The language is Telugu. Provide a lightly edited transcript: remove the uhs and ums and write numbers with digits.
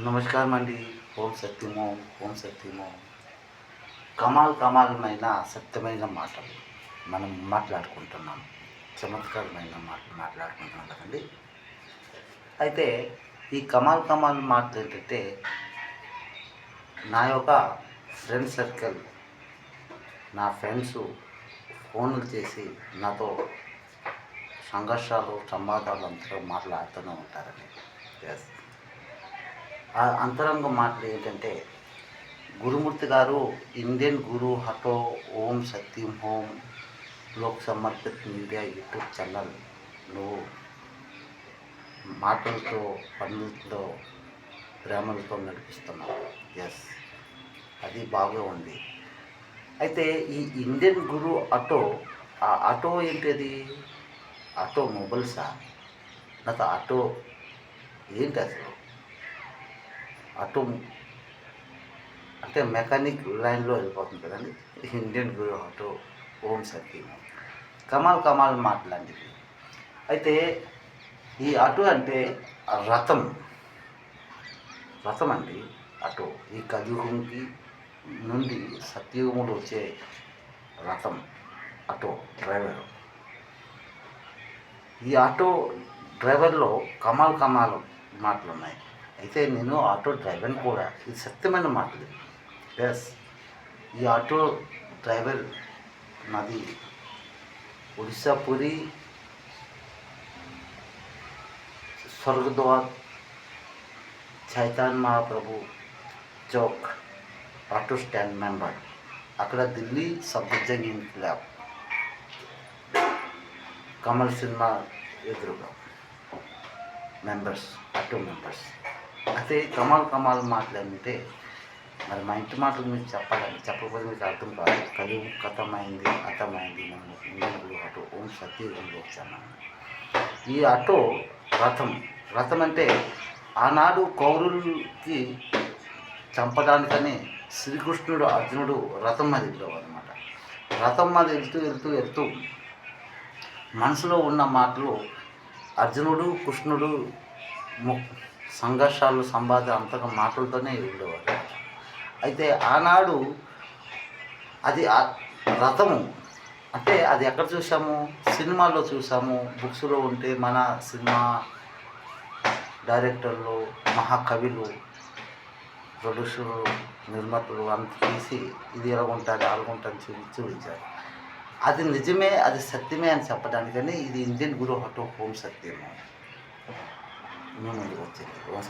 నమస్కారం అండి. ఓం సత్యమో ఓం సత్యమో. కమాల్ కమాలమైన సత్యమైన మాటలు మనం మాట్లాడుకుంటున్నాం. చమత్కారమైన మాటలు మాట్లాడుకుంటున్నాం కదండి. అయితే ఈ కమాల్ కమాల్ మాటలు ఏంటంటే, నా యొక్క ఫ్రెండ్ సర్కిల్, నా ఫ్రెండ్స్ ఫోన్లు చేసి నాతో సంఘర్షాలు సంవాదాలు అంతా మాట్లాడుతూనే ఉంటారండి. ఎస్, ఆ అంతరంగ మాటలు ఏంటంటే, గురుమూర్తి గారు ఇండియన్ గురు హటో ఓం సత్యం హోం లోక్ సమర్పిత్ మీడియా యూట్యూబ్ ఛానల్ నువ్వు మాటలతో పనులతో ప్రేమలతో నడిపిస్తున్నావు. ఎస్, అది బాగా ఉంది. అయితే ఈ ఇండియన్ గురు ఆటో, ఆ ఆటో ఏంటది? ఆటో మొబైల్సా? నాకు ఆటో ఏంటి అసలు? ఆటో అంటే మెకానిక్ లైన్లో వెళ్ళిపోతుంది కదండి. ఇండియన్ గురు ఆటో ఓం సత్యం కమాల్ కమాల్ మాటలాంటివి. అయితే ఈ ఆటో అంటే రథం, రథం అండి ఆటో. ఈ కలియుగంకి నుండి సత్యయుగంలో వచ్చే రథం ఆటో డ్రైవర్. ఈ ఆటో డ్రైవర్లో కమాల్ కమాల్ మాటలు ఉన్నాయి. అయితే నేను ఆటో డ్రైవర్ని కూడా. ఇది సత్యమైన మాటలు. ఎస్, ఈ ఆటో డ్రైవర్ నాది Odisha puri స్వర్గద్వార్ Chaitanya Mahaprabhu Chowk auto stand member. అక్కడ ఢిల్లీ సబ్జెక్ట్ ఇన్క్లాబ్ కమల్ సినిమా ఎదురుగా మెంబర్స్, ఆటో మెంబర్స్. అయితే కమాల్ కమాల్ మాటలంటే మరి మా ఇంటి మాటలు మీకు చెప్పాలండి. చెప్పకపోతే మీకు అర్థం కాదు. కలియుగం కథమైంది, అర్థమైంది. మనం ఇండియన్ ఆటో ఓం సత్యయుగంలో వచ్చాము. ఈ ఆటో రథం, రథం అంటే ఆనాడు కౌరవులకి చంపడానికని శ్రీకృష్ణుడు అర్జునుడు రథం మీద వెళ్ళేవారు అనమాట. రథం మీద వెళ్తూ మనసులో ఉన్న మాటలు అర్జునుడు కృష్ణుడు సంఘర్షాలు సంవాద అంతగా మాటలతోనే వెళ్ళేవారు. అయితే ఆనాడు అది రథము అంటే అది ఎక్కడ చూసాము? సినిమాల్లో చూసాము, బుక్స్లో ఉంటే మన సినిమా డైరెక్టర్లు, మహాకవులు, ప్రొడ్యూసర్లు, నిర్మాతలు అంత తీసి ఇది ఎలాగుంటుంది అలాగుంటుంది చూపించారు. అది నిజమే, అది సత్యమే అని చెప్పడానికని ఇది ఇండియన్ గురు హటో ఓం సత్యము మేము వచ్చింది.